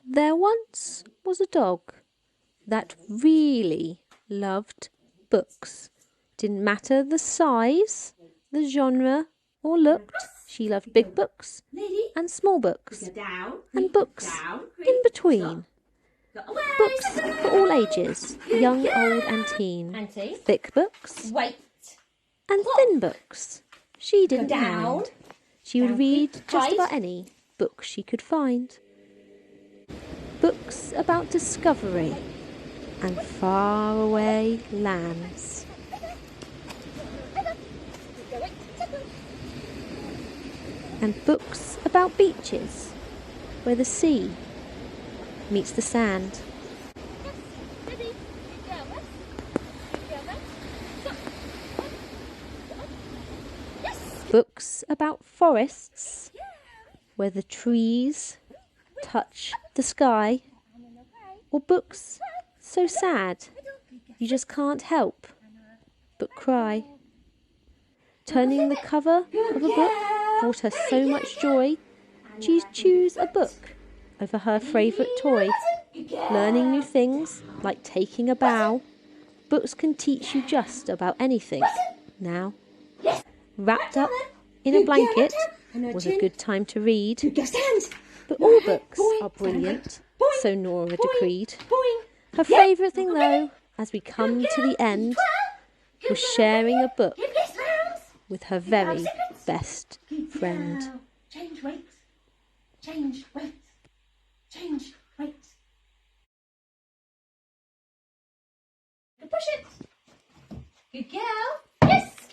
There once was a dog that really loved books. Didn't matter the size, the genre, or looked. She loved big books and small books and books in between. Books for all ages, young, old and teen. Thick books and thin books. She didn't mind. She would read just about any book she could find. Books about discovery and faraway lands. And books about beaches where the sea meets the sand. Books about forests where the trees touch the sky, or books so sad you just can't help but cry. Turning the cover of a book brought her so much joy, she'd choose a book over her favourite toy. Learning new things like taking a bow, books can teach you just about anything now. Wrapped up in a blanket was a good time to read. But all books are brilliant, so Nora decreed. Her favourite thing though, as we come to the end, was sharing a book with her very best friend. Change weight. Change weight. Change weight. Push it. Good girl.